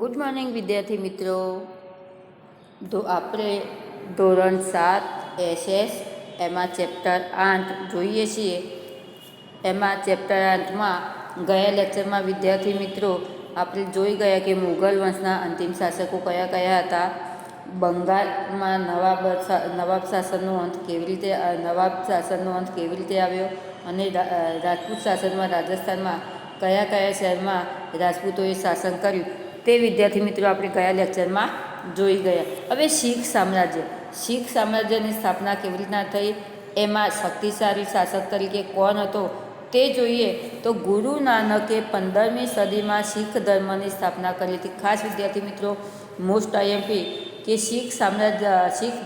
Good morning વિદ્યાર્થી મિત્રો. તો આપણે ધોરણ 7 SS એમાં ચેપ્ટર 8 જોઈએ છીએ. એમાં ચેપ્ટર 8માં ગયા લેક્ચરમાં વિદ્યાર્થી મિત્રો આપણે જોઈ ગયા કે મુઘલ વંશના અંતિમ શાસકો કયા કયા હતા. બંગાળમાં નવાબ શાસનનો અંત કેવી રીતે આવ્યો અને રાજપૂત શાસનમાં રાજસ્થાનમાં કયા કયા શહેરમાં રાજપૂતોએ શાસન કર્યું તે વિદ્યાર્થી મિત્રો આપણે ગયા લેક્ચરમાં જોઈ ગયા. હવે શીખ સામ્રાજ્યની સ્થાપના કેવી રીતના થઈ, એમાં શક્તિશાળી શાસક તરીકે કોણ હતો તે જોઈએ. તો ગુરુ નાનકે 15મી સદીમાં શીખ ધર્મની સ્થાપના કરી હતી. ખાસ વિદ્યાર્થી મિત્રો મોસ્ટ આઈએમપી કે શીખ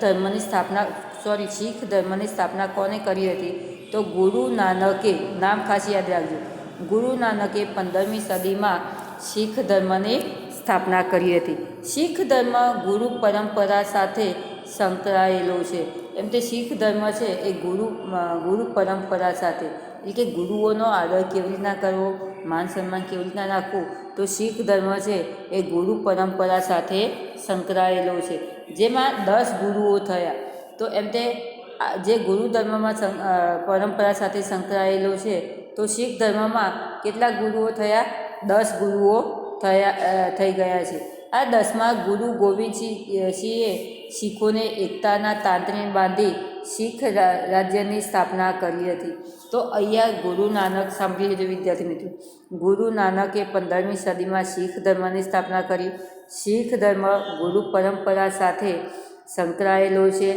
ધર્મની સ્થાપના કોને કરી હતી? તો ગુરુ નાનકે. નામ ખાસ યાદ રાખજો. ગુરુ નાનકે 15મી સદીમાં શીખ ધર્મની સ્થાપના કરી હતી. શીખ ધર્મ ગુરુ પરંપરા સાથે સંકળાયેલો છે. એમ તે શીખ ધર્મ છે એ ગુરુ પરંપરા સાથે, એટલે કે ગુરુઓનો આદર કેવી રીતના કરવો, માન સન્માન કેવી રીતના રાખવું, તો શીખ ધર્મ છે એ ગુરુ પરંપરા સાથે સંકળાયેલો છે. જેમાં 10 ગુરુઓ થયા. તો એમ તે જે ગુરુ ધર્મમાં પરંપરા સાથે સંકળાયેલો છે, તો શીખ ધર્મમાં કેટલા ગુરુઓ થયા? 10 ગુરુઓ થઈ ગયા છે. આ 10માં ગુરુ ગોવિંદસિંહે શીખોને એકતાના તાંત્રે બાંધી શીખ રાજ્યની સ્થાપના કરી હતી. તો અહીંયા ગુરુ નાનક સાંભળી લેજો વિદ્યાર્થી મિત્રો. ગુરુ નાનકે 15મી સદીમાં શીખ ધર્મની સ્થાપના કરી. શીખ ધર્મ ગુરુ પરંપરા સાથે સંકળાયેલો છે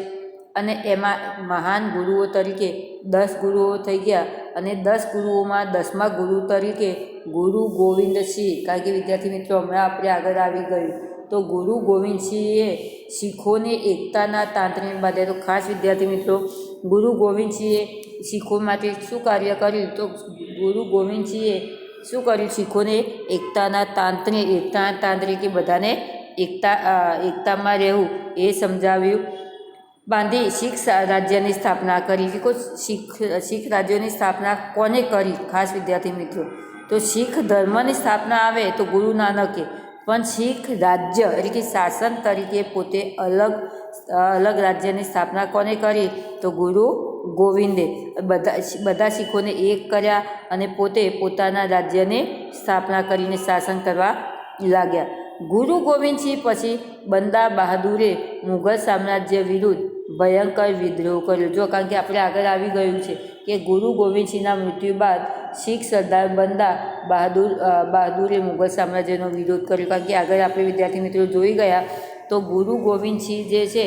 અને એમાં મહાન ગુરુઓ તરીકે 10 ગુરુઓ થઈ ગયા. અને 10 ગુરુઓમાં 10મા ગુરુ તરીકે ગુરુ ગોવિંદસિંહ, કારણ કે વિદ્યાર્થી મિત્રો હમણાં આપણે આગળ આવી ગયું, તો ગુરુ ગોવિંદસિંહે શીખોને એકતાના તાંત્રે બાંધ્યા. તો ખાસ વિદ્યાર્થી મિત્રો ગુરુ ગોવિંદસિંહે શીખો માટે શું કાર્ય કર્યું? તો ગુરુ ગોવિંદસિંહે શું કર્યું? શીખોને એકતાના તાંત્રે કે બધાને એકતામાં રહેવું એ સમજાવ્યું. બાંધી શીખ રાજ્યની સ્થાપના કરી. શીખ રાજ્યોની સ્થાપના કોને કરી? ખાસ વિદ્યાર્થી મિત્રો, તો શીખ ધર્મની સ્થાપના આવે તો ગુરુ નાનકે, પણ શીખ રાજ્ય એટલે કે શાસન તરીકે પોતે અલગ રાજ્યની સ્થાપના કોને કરી? તો ગુરુ ગોવિંદે. બધા શીખોને એક કર્યા અને પોતે પોતાના રાજ્યની સ્થાપના કરીને શાસન કરવા લાગ્યા. ગુરુ ગોવિંદસિંહ પછી બંદા બહાદુરે મુઘલ સામ્રાજ્ય વિરુદ્ધ ભયંકર વિદ્રોહ કર્યો. જો કારણ કે આપણે આગળ આવી ગયું છે કે ગુરુ ગોવિંદસિંહના મૃત્યુ બાદ શીખ સરદાર બંદા બહાદુરે મુઘલ સામ્રાજ્યનો વિરોધ કર્યો. કારણ કે આગળ આપણે વિદ્યાર્થી મિત્રો જોઈ ગયા, તો ગુરુ ગોવિંદસિંહ જે છે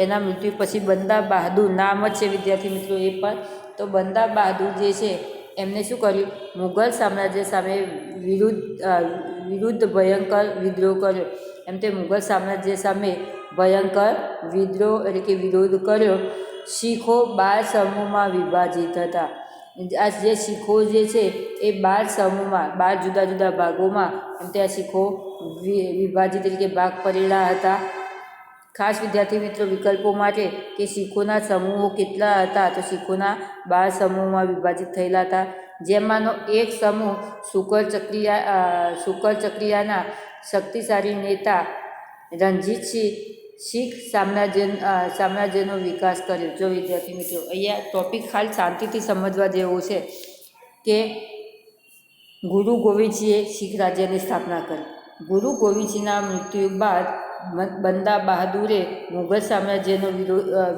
એના મૃત્યુ પછી બંદા બહાદુર નામ જ છે વિદ્યાર્થી મિત્રો એ પણ. તો બંદા બહાદુર જે છે એમને શું કર્યું? મુઘલ સામ્રાજ્ય સામે વિરુદ્ધ ભયંકર વિદ્રોહ કર્યો. એમ તે મુઘલ સામ્રાજ્ય સામે ભયંકર વિદ્રોહ એટલે કે વિરોધ કર્યો. શીખો 12 સમૂહમાં વિભાજિત હતા. આ જે શીખો જે છે એ 12 સમૂહમાં, 12 જુદા જુદા ભાગોમાં એમ તે આ શીખો વિભાજિત એટલે કે ભાગ પડેલા હતા. ખાસ વિદ્યાર્થી મિત્રો વિકલ્પો માટે કે શીખોના સમૂહો કેટલા હતા? તો શીખોના 12 સમૂહમાં વિભાજિત થયેલા હતા. જેમાંનો એક સમૂહ શુકર ચક્રિયાના શક્તિશાળી નેતા રણજીતસિંહ શીખ સામ્રાજ્યનો વિકાસ કર્યો. જો વિદ્યાર્થી મિત્રો અહીંયા ટોપિક ખાલી શાંતિથી સમજવા જેવો છે કે ગુરુ ગોવિંદસિંહે શીખ રાજ્યની સ્થાપના કરી. ગુરુ ગોવિંદસિંહના મૃત્યુ બાદ બંદા બહાદુરે મુઘલ સામ્રાજ્યનો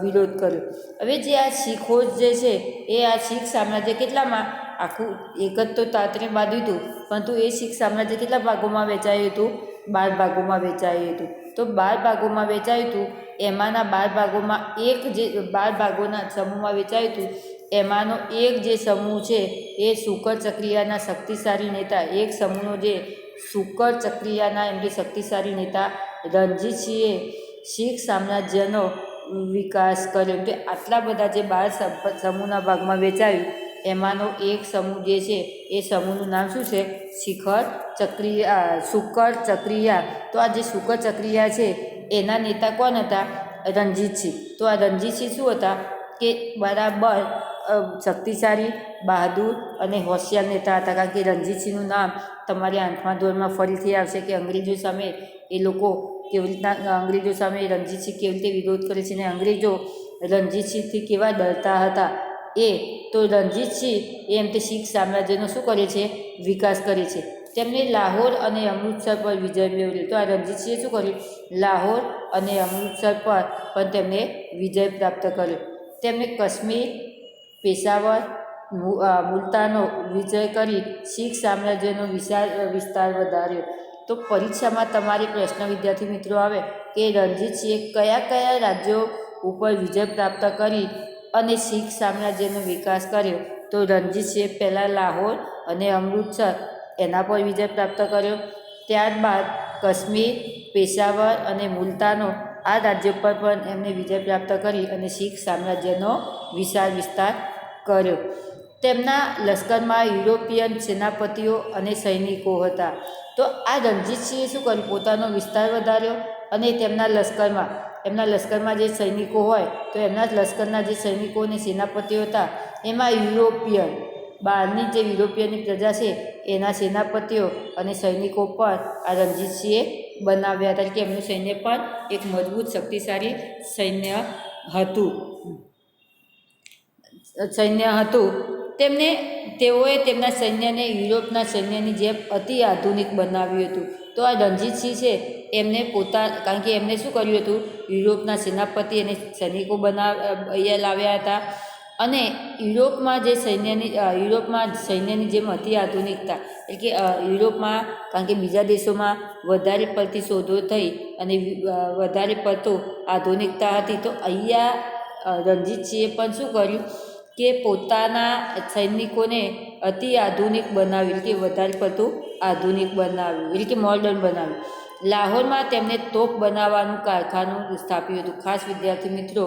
વિરોધ કર્યો. હવે જે આ શીખો જે છે એ આ શીખ સામ્રાજ્ય કેટલામાં, આખું એક જ તો તાંત્રે બાંધ્યું હતું, પરંતુ એ શીખ સામ્રાજ્ય કેટલા ભાગોમાં વેચાયું હતું? 12 ભાગોમાં વેચાયું હતું. તો 12 ભાગોમાં વેચાયું હતું. એમાંના 12 ભાગોમાં 12 ભાગોના સમૂહમાં વેચાયું હતું. એમાંનો એક જે સમૂહ છે એ શુકર ચક્રિયાના શક્તિશાળી નેતા, એક સમૂહનો જે શુકર ચક્રિયાના એમ કે શક્તિશાળી નેતા રણજીતસિંહે શીખ સામ્રાજ્યનો વિકાસ કર્યો. કે આટલા બધા જે 12 સમૂહના ભાગમાં વેચાયું એમાંનો એક સમૂહ જે છે એ સમૂહનું નામ શું છે? શુકર ચક્રિયા. તો આ જે શુકર ચક્રિયા છે એના નેતા કોણ હતા? રણજીતસિંહ. તો આ રણજીતસિંહ શું હતા કે બરાબર શક્તિશાળી, બહાદુર અને હોશિયાર નેતા હતા. કારણ કે રણજીતસિંહનું નામ તમારે 8મા ધોરણમાં ફરીથી આવશે કે અંગ્રેજો સામે એ લોકો કેવી રીતના અંગ્રેજો સામે રણજીતસિંહ કેવી રીતે વિરોધ કરે છે અને અંગ્રેજો રણજીતસિંહથી કેવા ડરતા હતા. તો રણજીતસિંહ એમ તે શીખ સામ્રાજ્યનો શું કરે છે? વિકાસ કરે છે. તેમણે લાહોર અને અમૃતસર પર વિજય મેળવ્યો. તો આ રણજીતસિંહે શું કર્યું? લાહોર અને અમૃતસર પર પણ તેમણે વિજય પ્રાપ્ત કર્યો. તેમણે કાશ્મીર, પેશાવર, મુલતાનનો વિજય કરી શીખ સામ્રાજ્યનો વિસ્તાર વધાર્યો. તો પરીક્ષામાં તમારે પ્રશ્ન વિદ્યાર્થી મિત્રો આવે કે રણજીતસિંહે કયા કયા રાજ્યો ઉપર વિજય પ્રાપ્ત કરી અને શીખ સામ્રાજ્યનો વિકાસ કર્યો? તો રણજીતસિંહે પહેલાં લાહોર અને અમૃતસર એના પર વિજય પ્રાપ્ત કર્યો. ત્યારબાદ કાશ્મીર, પેશાવર અને મુલતાનો આ રાજ્યો પર પણ એમણે વિજય પ્રાપ્ત કરી અને શીખ સામ્રાજ્યનો વિશાળ વિસ્તાર કર્યો. તેમના લશ્કરમાં યુરોપિયન સેનાપતિઓ અને સૈનિકો હતા. તો આ રણજીતસિંહે શું કર્યું? પોતાનો વિસ્તાર વધાર્યો અને એમના લશ્કરમાં જે સૈનિકો હોય તો એમના લશ્કરના જે સૈનિકો અને સેનાપતિઓ હતા એમાં યુરોપિયન, બહારની જે યુરોપિયનની પ્રજા છે એના સેનાપતિઓ અને સૈનિકો પણ આ રણજીતસિંહે બનાવ્યા હતા કે એમનું સૈન્ય પણ એક મજબૂત શક્તિશાળી સૈન્ય હતું. તેઓએ તેમના સૈન્યને યુરોપના સૈન્યની જેમ અતિ આધુનિક બનાવ્યું હતું. તો આ રણજીતસિંહ છે એમને કારણ કે એમને શું કર્યું હતું? યુરોપના સેનાપતિ અને સૈનિકો અહીંયા લાવ્યા હતા અને યુરોપમાં સૈન્યની જેમ અતિ આધુનિકતા એટલે કે યુરોપમાં કારણ કે બીજા દેશોમાં વધારે પડતી શોધો થઈ અને વધારે પડતું આધુનિકતા હતી. તો અહીંયા રણજીતસિંહે પણ શું કર્યું કે પોતાના સૈનિકોને અતિ આધુનિક બનાવ્યું, કે વધારે પડતું આધુનિક બનાવ્યું, એટલે કે મોડર્ન બનાવ્યું. લાહોરમાં તેમણે તોપ બનાવવાનું કારખાનું સ્થાપ્યું હતું. ખાસ વિદ્યાર્થી મિત્રો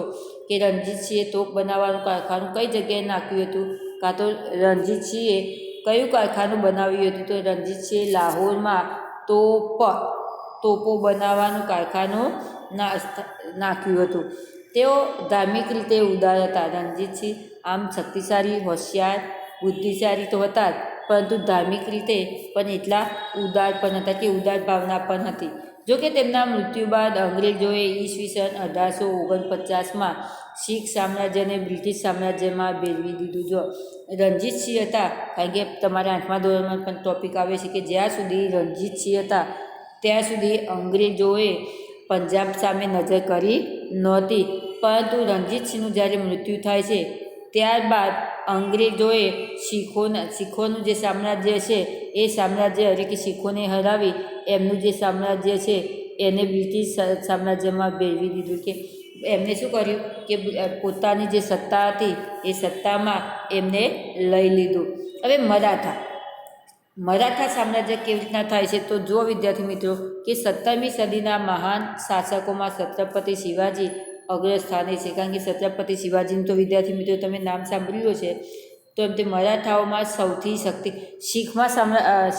કે રણજીતસિંહે તોપ બનાવવાનું કારખાનું કઈ જગ્યાએ નાખ્યું હતું? કાં તો રણજીતસિંહે કયું કારખાનું બનાવ્યું હતું? તો રણજીતસિંહે લાહોરમાં તોપો બનાવવાનું કારખાનું નાખ્યું હતું. તેઓ ધાર્મિક રીતે ઉદાર હતા. રણજીતસિંહ આમ શક્તિશાળી, હોશિયાર, બુદ્ધિશાળી તો હતા જ, પરંતુ ધાર્મિક રીતે પણ એટલા ઉદાર પણ હતા કે ઉદાર ભાવના પણ હતી. જોકે તેમના મૃત્યુ બાદ અંગ્રેજોએ ઈસવીસન 1849માં શીખ સામ્રાજ્યને બ્રિટિશ સામ્રાજ્યમાં ભેળવી દીધું. જો રણજીતસિંહ હતા, કારણ કે તમારા 8મા ધોરણમાં પણ ટોપિક આવે છે કે જ્યાં સુધી રણજીતસિંહ હતા ત્યાં સુધી અંગ્રેજોએ પંજાબ સામે નજર કરી નહોતી. પરંતુ રણજીતસિંહનું જ્યારે મૃત્યુ થાય છે ત્યારબાદ અંગ્રેજોએ શીખોનું જે સામ્રાજ્ય છે એ સામ્રાજ્ય એટલે કે શીખોને હરાવી એમનું જે સામ્રાજ્ય છે એને બ્રિટિશ સામ્રાજ્યમાં ભેળવી દીધું. કે એમને શું કર્યું કે પોતાની જે સત્તા હતી એ સત્તામાં એમને લઈ લીધું. હવે મરાઠા સામ્રાજ્ય કેવી રીતના થાય છે? તો જો વિદ્યાર્થી મિત્રો કે 17મી સદીના મહાન શાસકોમાં છત્રપતિ શિવાજી અગ્રસ્થાને છે. કારણ કે છત્રપતિ શિવાજીનું તો વિદ્યાર્થી મિત્રો તમે નામ સાંભળ્યું છે. તો એમ તે મરાઠાઓમાં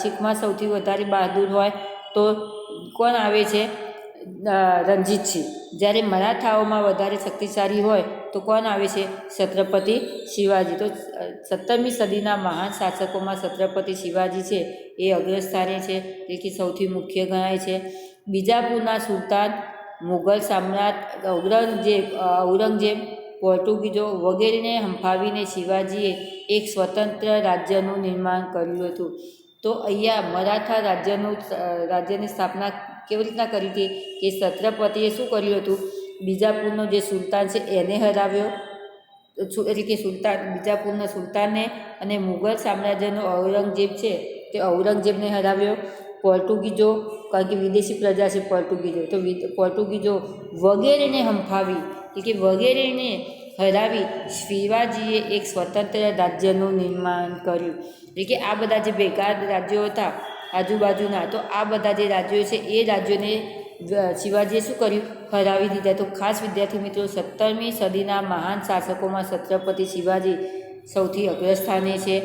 શીખમાં સૌથી વધારે બહાદુર હોય તો કોણ આવે છે? રણજીતસિંહ. જ્યારે મરાઠાઓમાં વધારે શક્તિશાળી હોય તો કોણ આવે છે? છત્રપતિ શિવાજી. તો 17મી સદીના મહાન શાસકોમાં છત્રપતિ શિવાજી છે એ અગ્રસ્થાને છે, એટલે કે સૌથી મુખ્ય ગણાય છે. બીજાપુરના સુલતાન, મુઘલ સમ્રાટ ઔરંગઝેબ, પોર્ટુગીઝો વગેરેને હંફાવીને શિવાજીએ એક સ્વતંત્ર રાજ્યનું નિર્માણ કર્યું હતું. તો અહીંયા મરાઠા રાજ્યની સ્થાપના કેવી રીતના કરી હતી કે છત્રપતિએ શું કર્યું હતું? બીજાપુરનો જે સુલતાન છે એને હરાવ્યો, એટલે કે બીજાપુરના સુલતાનને, અને મુઘલ સામ્રાજ્યનો ઔરંગઝેબ છે તે ઔરંગઝેબને હરાવ્યો. પોર્ટુગીઝો, કારણ કે વિદેશી પ્રજા છે પોર્ટુગીઝો, તો પોર્ટુગીઝો વગેરેને હંફાવી, એટલે કે વગેરેને હરાવી શિવાજીએ એક સ્વતંત્ર રાજ્યનું નિર્માણ કર્યું. એટલે કે આ બધા જે ભેગા રાજ્યો હતા આજુબાજુના, તો આ બધા જે રાજ્યો છે એ રાજ્યોને શિવાજીએ શું કર્યું? હરાવી દીધા. તો ખાસ વિદ્યાર્થી મિત્રો 17મી સદીના મહાન શાસકોમાં છત્રપતિ શિવાજી સૌથી અગ્રસ્થાને છે.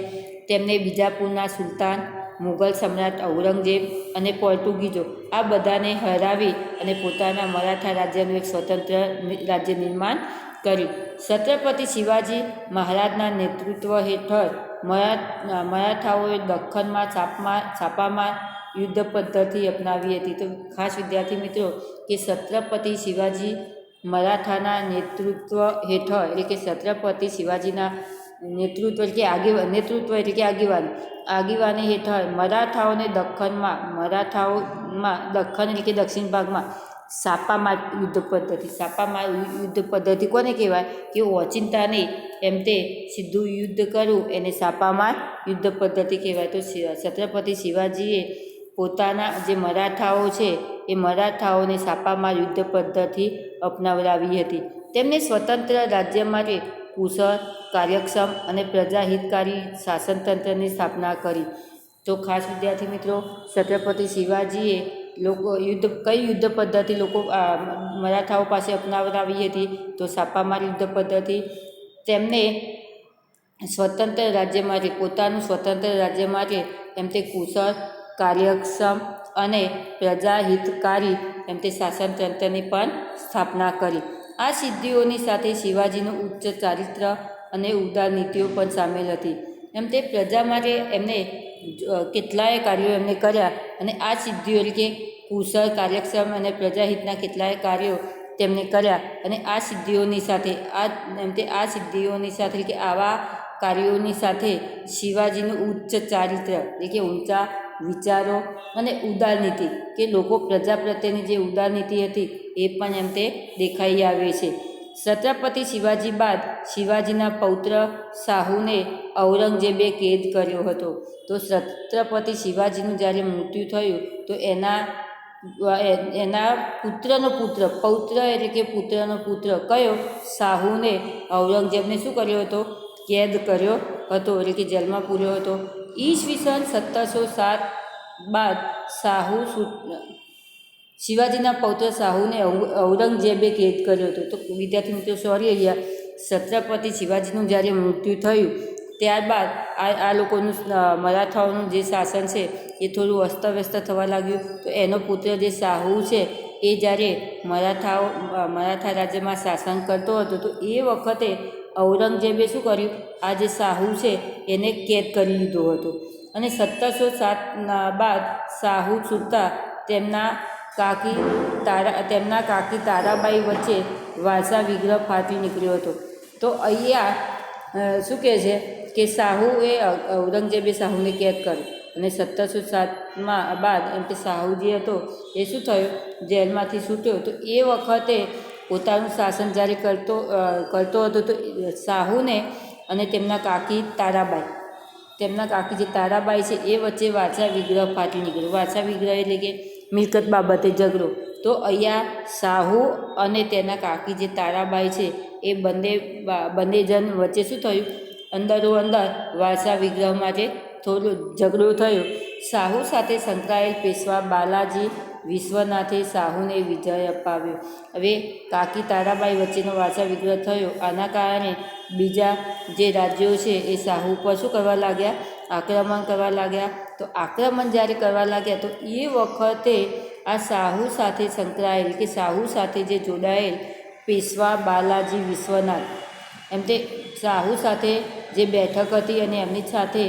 તેમને બીજાપુરના સુલતાન, મુઘલ સમ્રાટ ઔરંગઝેબ અને પોર્ટુગીઝો આ બધાને હરાવી અને પોતાના મરાઠા રાજ્યનું એક સ્વતંત્ર રાજ્ય નિર્માણ કર્યું. છત્રપતિ શિવાજી મહારાજના નેતૃત્વ હેઠળ મરાઠાઓએ દખ્ખનમાં છાપામાર યુદ્ધ પદ્ધતિ અપનાવી હતી. તો ખાસ વિદ્યાર્થી મિત્રો કે છત્રપતિ શિવાજી મરાઠાના નેતૃત્વ હેઠળ એટલે કે છત્રપતિ શિવાજીના નેતૃત્વ એટલે કે આગેવાની હેઠળ મરાઠાઓમાં દખ્ખન એટલે કે દક્ષિણ ભાગમાં છાપામાર યુદ્ધ પદ્ધતિ કોને કહેવાય કે ઓચિંતા નહીં એમ તે સીધું યુદ્ધ કરવું એને છાપામાર યુદ્ધ પદ્ધતિ કહેવાય. તો છત્રપતિ શિવાજીએ પોતાના જે મરાઠાઓ છે એ મરાઠાઓને છાપામાર યુદ્ધ પદ્ધતિ અપનાવડાવી હતી. તેમને સ્વતંત્ર રાજ્ય માટે કુશળ, કાર્યક્ષમ અને પ્રજાહિતકારી શાસનતંત્રની સ્થાપના કરી. તો ખાસ વિદ્યાર્થી મિત્રો છત્રપતિ શિવાજીએ કઈ યુદ્ધ પદ્ધતિ મરાઠાઓ પાસે અપનાવડાવી હતી? તો છાપામાર યુદ્ધ પદ્ધતિ. તેમને પોતાનું સ્વતંત્ર રાજ્ય માટે એમ તે કુશળ, કાર્યક્ષમ અને પ્રજાહિતકારી એમ તે શાસનતંત્રની પણ સ્થાપના કરી. આ સિદ્ધિઓની સાથે શિવાજીનું ઉચ્ચ ચારિત્ર અને ઉદાર નીતિઓ પણ સામેલ હતી. એમ તે પ્રજા માટે એમને કેટલાય કાર્યો એમને કર્યા અને આ સિદ્ધિઓ એટલે કે કુશળ, કાર્યક્ષમ અને પ્રજાહિતના કેટલાય કાર્યો તેમને કર્યા અને આ સિદ્ધિઓની સાથે એટલે કે આવા કાર્યોની સાથે શિવાજીનું ઉચ્ચ ચારિત્ર એટલે કે ઊંચા વિચારો અને ઉદાર નીતિ કે લોકો પ્રજા પ્રત્યેની જે ઉદાર નીતિ હતી એ પણ એમ તે દેખાઈ આવે છે. છત્રપતિ શિવાજી બાદ શિવાજીના પૌત્ર શાહુને ઔરંગઝેબે કેદ કર્યો હતો. તો છત્રપતિ શિવાજીનું જ્યારે મૃત્યુ થયું તો એના પુત્રનો પુત્ર કયો શાહુને ઔરંગઝેબને શું કર્યો હતો? કેદ કર્યો હતો એટલે કે જેલમાં પૂર્યો હતો. ઈસવીસન 1707 બાદ શિવાજીના પૌત્ર શાહુને ઔરંગઝેબે કેદ કર્યો હતો. તો વિદ્યાર્થી મિત્રો અહીંયા છત્રપતિ શિવાજીનું જ્યારે મૃત્યુ થયું ત્યારબાદ આ લોકોનું મરાઠાઓનું જે શાસન છે એ થોડું અસ્તવ્યસ્ત થવા લાગ્યું. તો એનો પુત્ર જે શાહુ છે એ જ્યારે મરાઠા રાજ્યમાં શાસન કરતો હતો તો એ વખતે ઔરંગઝેબે શું કર્યું? આ જે શાહુ છે એને કેદ કરી લીધો હતો અને 1707 બાદ શાહુ છૂટતા તેમના કાકી તારાબાઈ વચ્ચે વારસા વિગ્રહ ફાટી નીકળ્યો હતો. તો અહીંયા શું કહે છે કે ઔરંગઝેબે શાહુને કેદ કર્યો અને 1707 બાદ એમ કે શાહુ જે હતો એ શું થયું? જેલમાંથી છૂટ્યો. તો એ વખતે પોતાનું શાસન જ્યારે કરતો હતો તો શાહુને અને તેમના કાકી જે તારાબાઈ છે એ વચ્ચે વારસા વિગ્રહ ફાટી નીકળ્યો. વારસા વિગ્રહ એટલે કે મિલકત બાબતે ઝઘડો. તો અહીંયા શાહુ અને તેના કાકી જે તારાબાઈ છે એ બંને જણ વચ્ચે શું થયું? અંદર વારસા વિગ્રહ માટે થોડો ઝઘડો થયો. શાહુ સાથે સંકળાયેલ પેશવા બાલાજી વિશ્વનાથે શાહુને વિજય અપાવ્યો. હવે કાકી તારાબાઈ વચ્ચેનો વારસા વિગ્રહ થયો. આના કારણે બીજા જે રાજ્યો છે એ શાહુ પર શું કરવા લાગ્યા? આક્રમણ કરવા લાગ્યા. તો આક્રમણ જ્યારે કરવા લાગ્યા તો એ વખતે આ શાહુ સાથે સંકળાયેલ કે શાહુ સાથે જે જોડાયેલ પેશવા બાલાજી વિશ્વનાથ એમ તે શાહુ સાથે જે બેઠક હતી અને એમની સાથે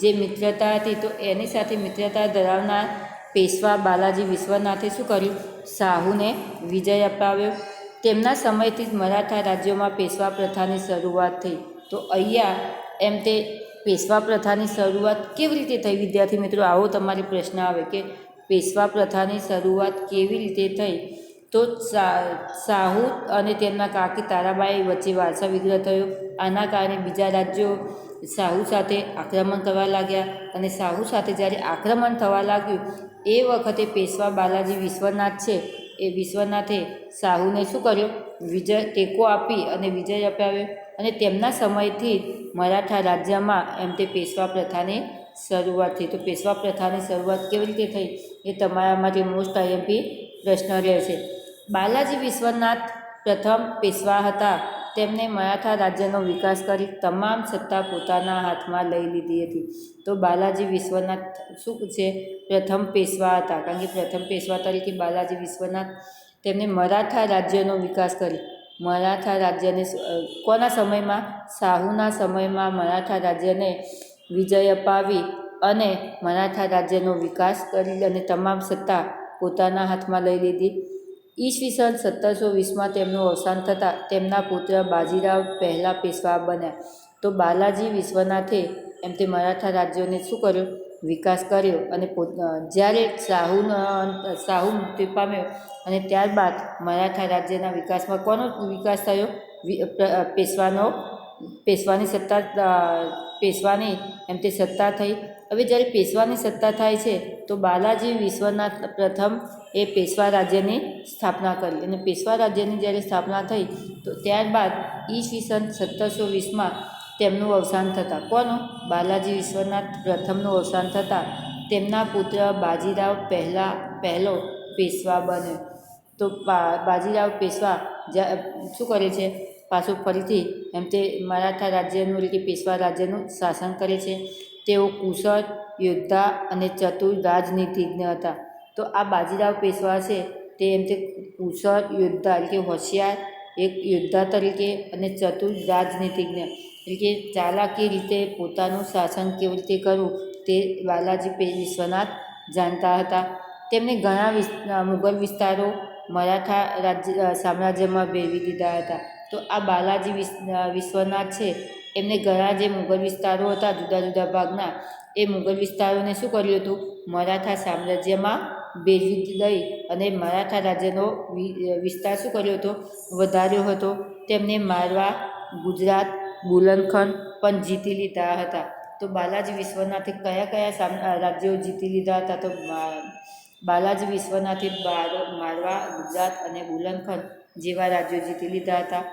જે મિત્રતા હતી તો એની સાથે મિત્રતા ધરાવનાર પેશવા બાલાજી વિશ્વનાથે શું કર્યું? શાહુને વિજય અપાવ્યો. તેમના સમયથી જ મરાઠા રાજ્યોમાં પેશવા પ્રથાની શરૂઆત થઈ. તો અહીંયા એમ તે પેશવા પ્રથાની શરૂઆત કેવી રીતે થઈ? વિદ્યાર્થી મિત્રો આવો તમારે પ્રશ્ન આવે કે પેશવા પ્રથાની શરૂઆત કેવી રીતે થઈ? તો શાહુ અને તેમના કાકી તારાબાઈ વચ્ચે વારસા વિગ્રહ થયો. આના કારણે બીજા રાજ્યો શાહુ સાથે આક્રમણ કરવા લાગ્યા અને શાહુ સાથે જ્યારે આક્રમણ થવા લાગ્યું એ વખતે પેશવા બાલાજી વિશ્વનાથ છે એ વિશ્વનાથે શાહુને શું કર્યો? ટેકો આપી અને વિજય અપાવ્યો. અને તેમના સમયથી મરાઠા રાજ્યમાં એમ તે પેશવા પ્રથાની શરૂઆત થઈ. તો પેશવા પ્રથાની શરૂઆત કેવી રીતે થઈ એ તમારા માટે મોસ્ટ આઈએમપી પ્રશ્ન રહેશે. બાલાજી વિશ્વનાથ પ્રથમ પેશવા હતા. તેમણે મરાઠા રાજ્યનો વિકાસ કરી તમામ સત્તા પોતાના હાથમાં લઈ લીધી હતી. તો બાલાજી વિશ્વનાથ શું છે? પ્રથમ પેશવા હતા. કારણ કે પ્રથમ પેશવા તરીકે બાલાજી વિશ્વનાથ તેમણે મરાઠા રાજ્યનો વિકાસ કરી મરાઠા રાજ્યને કોના સમયમાં? શાહુના સમયમાં મરાઠા રાજ્યને વિજય અપાવી અને મરાઠા રાજ્યનો વિકાસ કરી અને તમામ સત્તા પોતાના હાથમાં લઈ લીધી. ઈસવીસન 1720માં તેમનું અવસાન થતાં તેમના પુત્ર બાજીરાવ પહેલા પેશવા બન્યા. તો બાલાજી વિશ્વનાથે એમ તે મરાઠા રાજ્યોને શું કર્યું? વિકાસ કર્યો. અને જ્યારે શાહુ મૃત્યુ પામ્યો અને ત્યારબાદ મરાઠા રાજ્યના વિકાસમાં કોનો વિકાસ થયો? પેશવાની એમ તે સત્તા થઈ. હવે જ્યારે પેશવાની સત્તા થાય છે તો બાલાજી વિશ્વનાથ પ્રથમ એ પેશવા રાજ્યની સ્થાપના કરી. અને પેશવા રાજ્યની જ્યારે સ્થાપના થઈ તો ત્યારબાદ ઈસવીસન 1720માં તેમનું અવસાન થતાં કોનું? બાલાજી વિશ્વનાથ પ્રથમનું અવસાન થતાં તેમના પુત્ર બાજીરાવ પહેલો પેશવા બન્યો. તો બાજીરાવ પેશવા શું કરે છે? પાછું ફરીથી એમ તે મરાઠા રાજ્યનું એટલે કે પેશવા રાજ્યનું શાસન કરે છે. તેઓ કુશળ યોદ્ધા અને ચતુર રાજનીતિજ્ઞ હતા. તો આ બાજીરાવ પેશવા છે તે એમ તે કુશળ યોદ્ધા એટલે કે હોશિયાર એક યોદ્ધા તરીકે અને ચતુર રાજનીતિજ્ઞ એટલે કે ચાલાકી રીતે પોતાનું શાસન કેવી રીતે કરવું તે બાલાજી વિશ્વનાથ જાણતા હતા. તેમને ઘણા મુગલ વિસ્તારો મરાઠા સામ્રાજ્યમાં ભેળવી દીધા હતા. તો આ બાલાજી વિશ્વનાથ છે એમને ઘણા જે મુગલ વિસ્તારો હતા જુદા જુદા ભાગના એ મુગલ વિસ્તારોને શું કર્યું હતું? મરાઠા સામ્રાજ્યમાં ભેળવી દઈ અને મરાઠા રાજ્યનો વિસ્તાર શું કર્યો હતો? વધાર્યો હતો. તેમને મારવા, ગુજરાત, બુલંદખંડ પણ જીતી લીધા હતા. તો બાલાજી વિશ્વનાથે કયા કયા રાજ્યો જીતી લીધા હતા? તો બાલાજી વિશ્વનાથે મારવા, ગુજરાત અને બુલંદખંડ જેવા રાજ્યો જીતી લીધા હતા.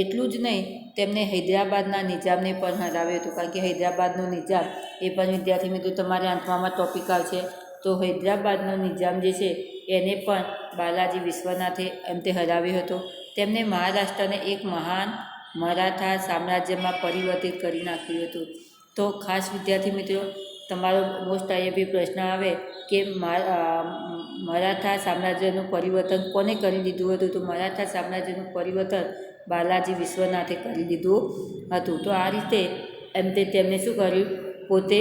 એટલું જ નહીં, તેમને હૈદરાબાદના નિજામને પણ હરાવ્યો હતો. કારણ કે હૈદરાબાદનો નિજામ એ પણ વિદ્યાર્થી મિત્રો તમારે આંકવામાં ટોપિક આવશે. તો હૈદરાબાદનો નિજામ જે છે એને પણ બાલાજી વિશ્વનાથે એમ તે હરાવ્યો હતો. તેમને મહારાષ્ટ્રને એક મહાન મરાઠા સામ્રાજ્યમાં પરિવર્તિત કરી નાખ્યું હતું. તો ખાસ વિદ્યાર્થી મિત્રો તમારો મોસ્ટ આઈએમપી પ્રશ્ન આવે કે મરાઠા સામ્રાજ્યનું પરિવર્તન કોને કરી દીધું હતું? તો મરાઠા સામ્રાજ્યનું પરિવર્તન બાલાજી વિશ્વનાથે કરી દીધું હતું. તો આ રીતે એમ તે તેમને શું કર્યું? પોતે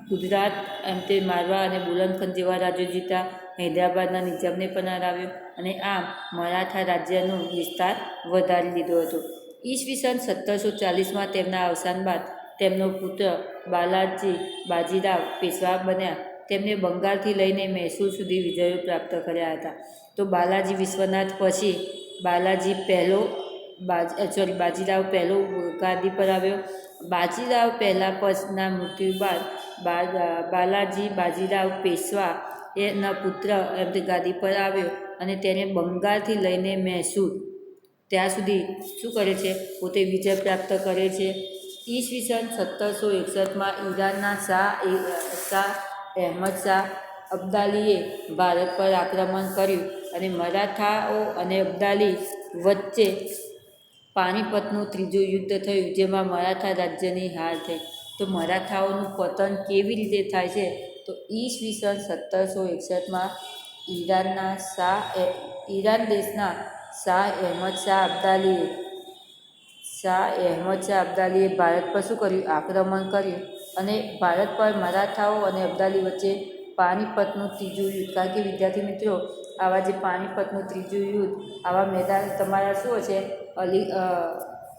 ગુજરાત એમ તે મારવા અને બુલંદખંડ જેવા રાજ્યો જીતા, હૈદરાબાદના નિજામને પણ હરાવ્યો અને આમ મરાઠા રાજ્યનો વિસ્તાર વધારી દીધો હતો. ઈસવીસન 1740માં તેમના અવસાન બાદ તેમનો પુત્ર બાજીરાવ પેશવા બન્યા. તેમને બંગાળથી લઈને મૈસૂર સુધી વિજયો પ્રાપ્ત કર્યા હતા. તો બાલાજી વિશ્વનાથ પછી બાજીરાવ પહેલો ગાદી પર આવ્યો. બાજીરાવ પહેલા પછના મૃત્યુ બાદ બાજીરાવ પેશવા એના પુત્ર એમ તે ગાદી પર આવ્યો અને તેને બંગાળથી લઈને મૈસૂર ત્યાં સુધી શું કરે છે? પોતે વિજય પ્રાપ્ત કરે છે. ઈસવીસન 1761માં ઈરાનના શાહ અહેમદ શાહ અબ્દાલીએ ભારત પર આક્રમણ કર્યું અને મરાઠાઓ અને અબ્દાલી વચ્ચે પાણીપતનું ત્રીજું યુદ્ધ થયું, જેમાં મરાઠા રાજ્યની હાર થઈ. તો મરાઠાઓનું પતન કેવી રીતે થાય છે? તો ઈસવીસન 1761માં ઈરાન દેશના શાહ અહેમદ શાહ અબ્દાલીએ ભારત પર શું કર્યું? આક્રમણ કર્યું અને ભારત પર મરાઠાઓ અને અબ્દાલી વચ્ચે પાણીપતનું ત્રીજું યુદ્ધ. કારણ કે વિદ્યાર્થી મિત્રો આવા જે પાણીપતનું ત્રીજું યુદ્ધ આવા મેદાન તમારા શું હશે?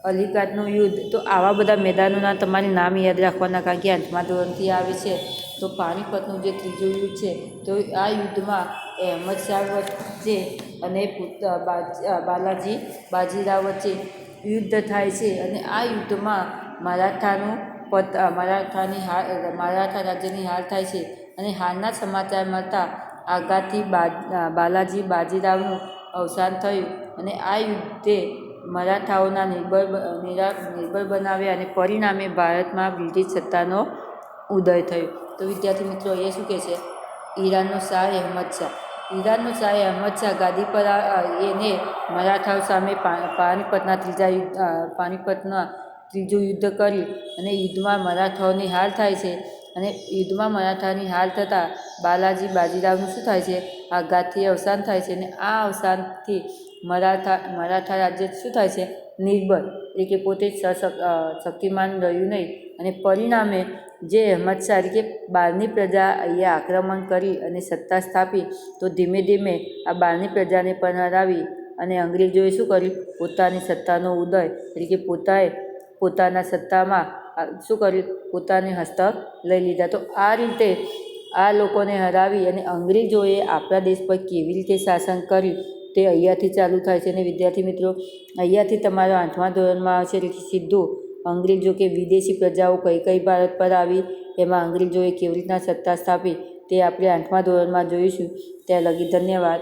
અલીઘાટનું યુદ્ધ. તો આવા બધા મેદાનોના તમારે નામ યાદ રાખવાના, કારણ કે 8મા ધોરણથી આવે છે. તો પાણીપતનું જે ત્રીજું યુદ્ધ છે તો આ યુદ્ધમાં અહેમદ શાહ વચ્ચે અને બાજીરાવ વચ્ચે યુદ્ધ થાય છે અને આ યુદ્ધમાં મરાઠા રાજ્યની હાર થાય છે અને હારના સમાચાર મળતા આઘાતથી બાજીરાવનું અવસાન થયું અને આ યુદ્ધે મરાઠાઓના નિર્બળ બનાવ્યા અને પરિણામે ભારતમાં બ્રિટિશ સત્તાનો ઉદય થયો. તો વિદ્યાર્થી મિત્રો એ શું કહે છે? ઈરાનનો શાહ અહેમદ શાહ ગાદી પર એને મરાઠાઓ સામે પાણીપતના ત્રીજું યુદ્ધ કર્યું અને યુદ્ધમાં મરાઠાઓની હાર થાય છે અને યુદ્ધમાં મરાઠાની હાર થતાં બાલાજી બાજીરાવનું શું થાય છે? આઘાતથી અવસાન થાય છે. અને આ અવસાનથી મરાઠા રાજ્ય શું થાય છે? નિર્બળ, એટલે કે પોતે શક્તિમાન રહ્યું નહીં. અને પરિણામે જે અહેમદ શાહ એટલે કે બહારની પ્રજા અહીંયા આક્રમણ કરી અને સત્તા સ્થાપી, તો ધીમે ધીમે આ બહારની પ્રજાને પણ હરાવી અને અંગ્રેજોએ શું કર્યું? પોતાની સત્તાનો ઉદય એટલે કે પોતાના સત્તામાં શું કર્યું? પોતાને હસ્તક લઈ લીધા. તો આ રીતે આ લોકોને હરાવી અને અંગ્રેજોએ આપણા દેશ પર કેવી રીતે શાસન કર્યું તે અહીંયાથી ચાલુ થાય છે. અને વિદ્યાર્થી મિત્રો, અહીંયાથી તમારો 8મા ધોરણમાં આવશે એટલે સીધું અંગ્રેજો કે વિદેશી પ્રજાઓ કઈ કઈ ભારત પર આવી, એમાં અંગ્રેજોએ કેવી રીતના સત્તા સ્થાપી તે આપણે 8મા ધોરણમાં જોઈશું. ત્યાં લગી ધન્યવાદ.